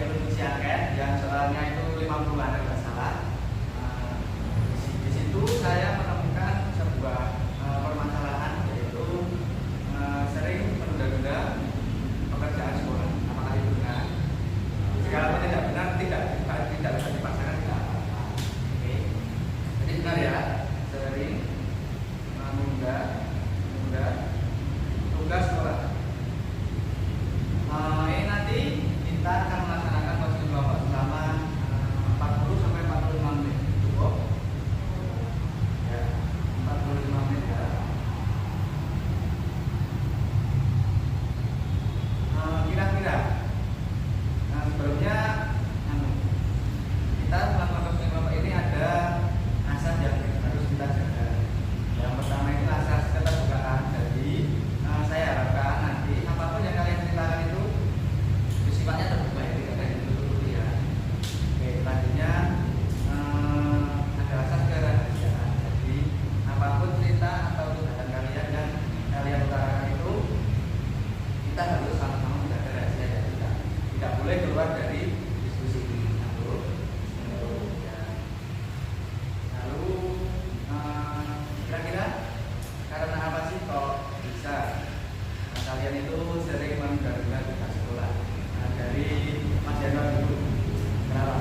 itu isi angket yang soalnya itu 50-an kalau nggak salah. Di situ saya menemukan sebuah permasalahan, yaitu sering menunda-nunda pekerjaan sekolah. Apakah itu benar? Jika tidak benar, tidak bisa dipaksakan, tidak apa-apa. Oke. Jadi benar ya, sering menunda tugas sekolah. Ini nanti kita akan melaksanakan coaching kelompok selama 40 sampai 45 menit. Cukup? Ya, 45 menit ya. Kira-kira sebelumnya kita melakukan coaching kelompok ini ada asas yang harus kita jaga. Yang pertama itu asas keterbukaan. Jadi saya harapkan nanti apapun yang kalian ceritakan itu sifatnya terbuka, ya, tidak ada yang ditutupi ya. Oke, selanjutnya ada asas kerahasiaan. Jadi apapun cerita atau tindakan kalian yang kalian utarakan itu kita harus sama-sama menjaga rahasia dan tidak boleh keluar dari diskusi ini. Lalu kira-kira karena apa sih kok bisa kalian itu sering menunda-nunda tugas sekolah? Dari Mas Januar dulu, kenapa?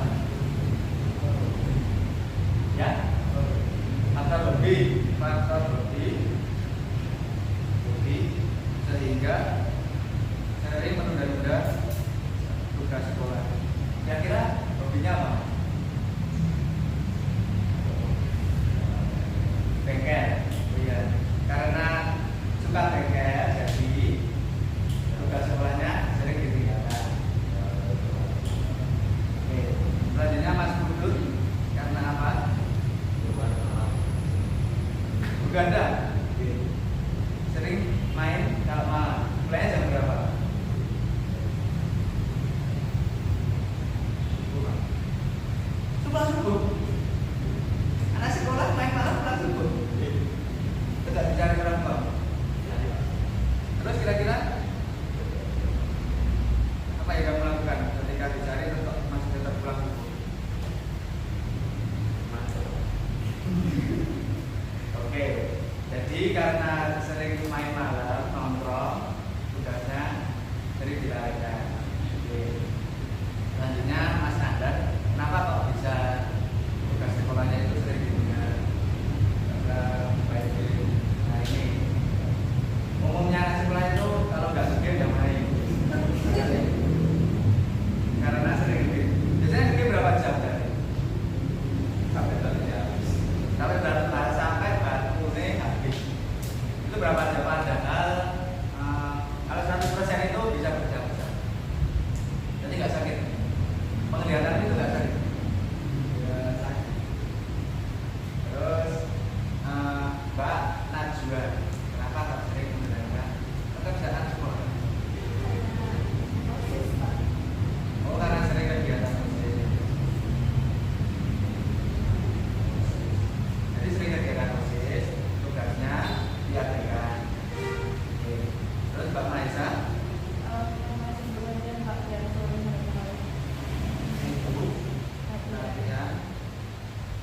Ya, faktor lebih sehingga sering menunda-nunda tugas sekolah. Kira-kira hobinya apa? Bengkel, iya. Karena suka bengkel, jadi tugas sekolahnya sering ditinggalkan. Oke, selanjutnya Mas Budut, karena apa? Begadang. Sering main kalau malam. Mulainya jam berapa? Subuh. Anak sekolah main malam pulang subuh. Tidak dicari orang tua. Terus kira-kira apa yang kamu lakukan ketika dicari untuk masih tetap pulang subuh? Oke, jadi karena sering main malam, nongkrong, tugasnya sering dilalaikan. Oke. Selanjutnya Mas Andar, kenapa kok bisa tugas sekolahnya itu sering ditunda? Baik. Nah ini umumnya anak sekolah itu kalau nggak game yang main. Karena sering game. Biasanya game berapa jam tadi? Sampai jam. Sampai baterai habis. Itu berapa jam? Padahal kalau 100% itu bisa berjam-jam. Jadi nggak sakit. Penglihatan itu nggak sakit. Ya, sakit. Terus Mbak Najwa, kenapa tak sering mengerjakan pekerjaan sekolah? Oh, karena sering kegiatan OSIS. Jadi sering kegiatan OSIS, tugasnya diadakan. Oke. Terus Mbak Maisa? Latihan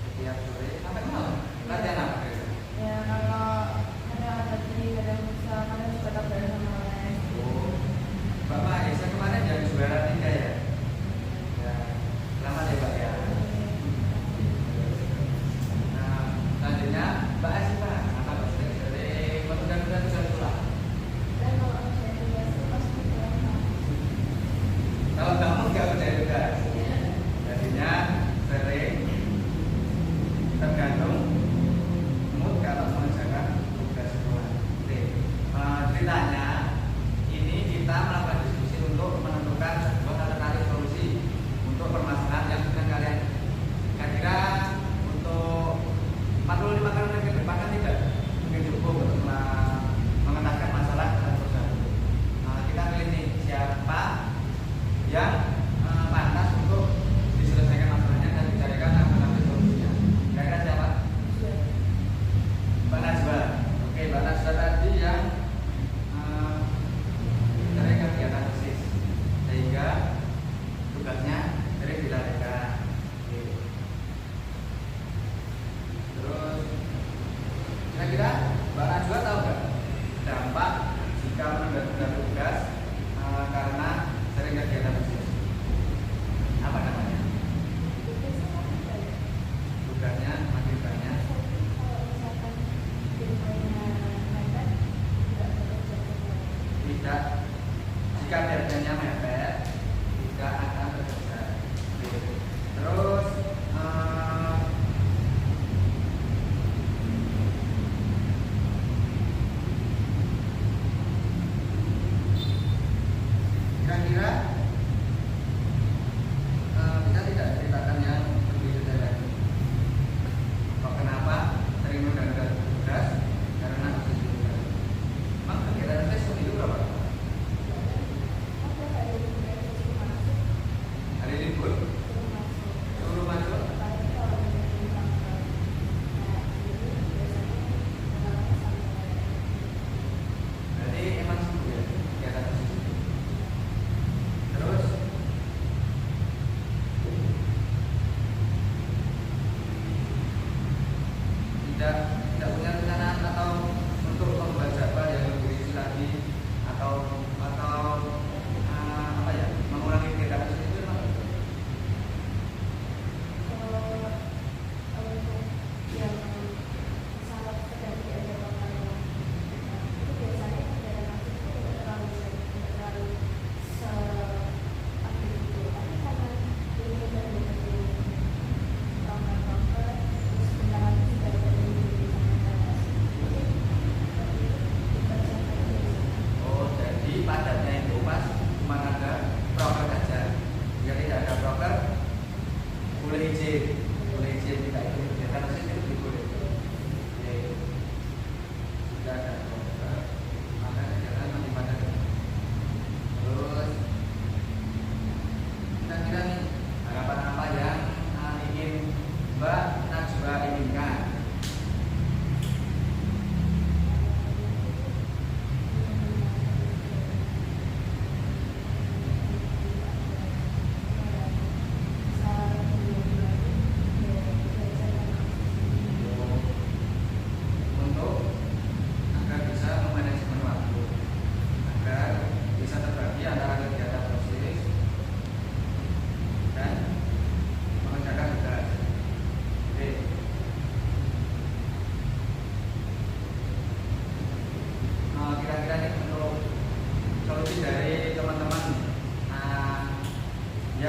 setiap sore sampai malam. Latihan apa? Ya kalau ada kadang bisa kadang suka tabrak sama les. Oh, Mbak Maisa kemarin jadi juara 3 ya? Ya, selamat ya Mbak ya. Nah, selanjutnya Mbak Asifa, apa sering menunda-nunda tugas sekolah? Dan kalau saya tugas itu pasti pulang. Kalau kamu nggak kerja tugas, jadinya sering tergantung mood kalau mengerjakan tugas sekolah. Oke, ceritanya ini kita melakukan diskusi untuk menentukan sebuah alternatif solusi untuk permasalahan yang sedang kalian. Kira-kira untuk 45 kali ke depan kan tidak mungkin cukup untuk mengentaskan masalah dalam perusahaan. Kita pilih nih siapa yang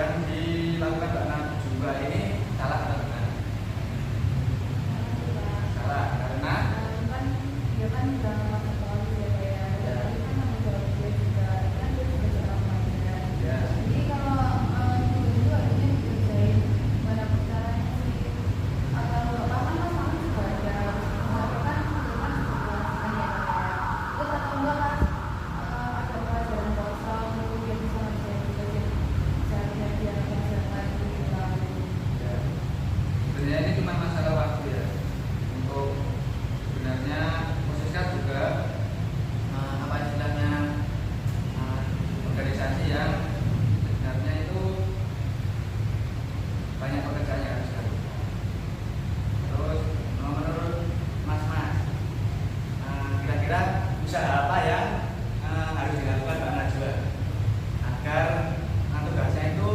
yang dilakukan Mbak Najwa ini salah atau benar? Salah, karena kan dia kan udah masa lalu ya kayak Ya. tapi kan tanggung jawab dia juga kan dia juga seorang pelajar. ya, Jadi kalau itu harusnya dikerjain gimana caranya sih atau kan masalah juga ada melakukan kan ya terus atau enggak kan ada pelajaran kosong itu dia bisa ngerjain juga sih misalnya dia pelajaran itu lalu ya. Sebenarnya ini cuma masalah waktu ya. Untuk sebenarnya khususnya juga apa istilahnya organisasi yang sebenarnya itu banyak pekerjaan yang harus dilakukan. Terus menurut Mas, kira-kira usaha apa yang harus dilakukan Mbak Najwa agar tugasnya itu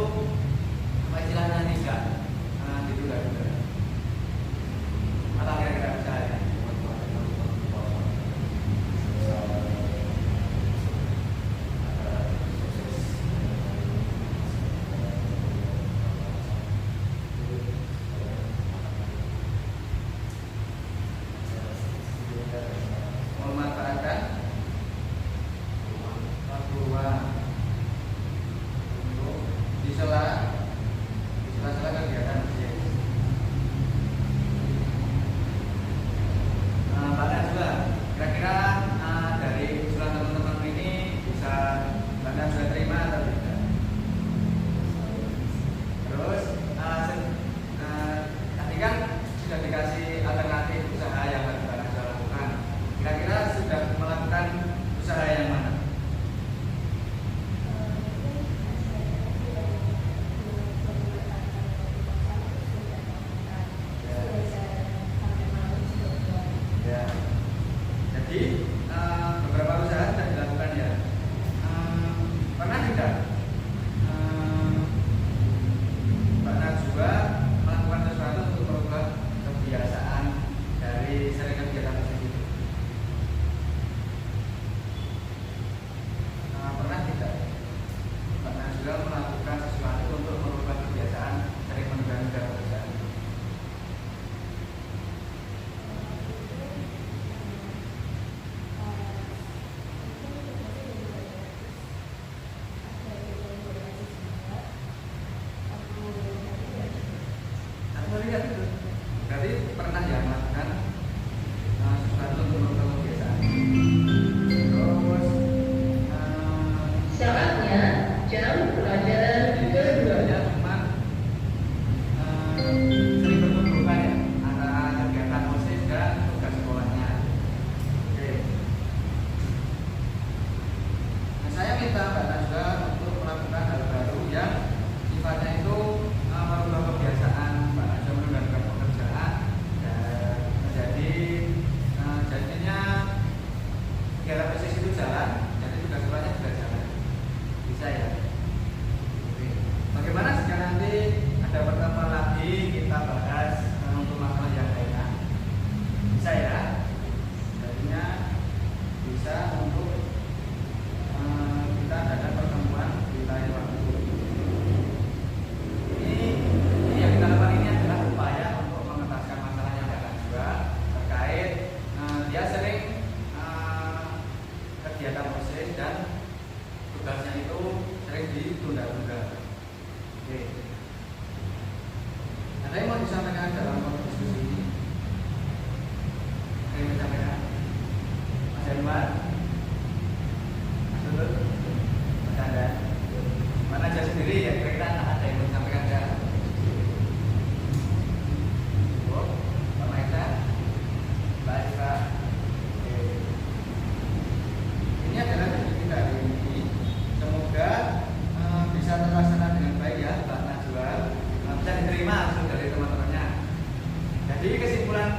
apa istilahnya tidak ditunda-tunda? Apa kira-kira usahanya? Memanfaatkan waktu luang untuk di sela-sela kegiatan bisnis. Mbak Najwa, kira-kira dari usulan teman-teman ini bisa Mbak Najwa terima atau tidak? Terus tadi kan sudah dikasih alternatif usaha yang harus Mbak Najwa lakukan. Kira-kira sudah melakukan usaha yang mana? Ya. Jadi beberapa usaha sudah dilakukan ya. Pernah tidak Mbak Najwa melakukan sesuatu untuk merubah kebiasaan dari sering kegiatan tersebut? Pernah tidak Mbak Najwa melakukan sesuatu untuk merubah kebiasaan sering menunda-nunda pekerjaan? Aku lihat itu. Berarti pernah ya melakukan sesuatu untuk merubah kebiasaan. Terus Saatnya jam pelajaran kedua. ya cuma sering bertumbuhan ya antara kegiatan OSIS dan tugas sekolahnya. Oke. Nah, saya minta Mbak Najwa untuk melakukan hal baru yang sifatnya itu merubah kebiasaan Mbak Najwa menunda pekerjaan dan menjadi jadinya kegiatan OSIS itu jalan, jadi tugas sekolahnya juga jalan. Bisa ya? Oke. Bagaimana jika nanti ada pertemuan lagi kita bahas untuk masalah yang lainnya? Bisa ya? Jadinya bisa untuk kita adakan pertemuan di lain waktu. Ini yang kita lakukan ini adalah upaya untuk mengentaskan masalah yang Mbak Najwa terkait dia sering kegiatan OSIS dan tugasnya itu sering ditunda-tunda. Oke. Ada yang mau disampaikan dalam diskusi ini? Ada yang disampaikan? Mas Herman? Mas Dudut? Mas Anda? Mana aja sendiri ya, kira-kira ada yang mau disampaikan ya? Oh, Pak Maita? Mbak Eva? Oke. Ini adalah diskusi kita hari ini. Semoga bisa terlaksana dengan baik ya Mbak Najwa, bisa diterima langsung dari teman-temannya. Jadi kesimpulan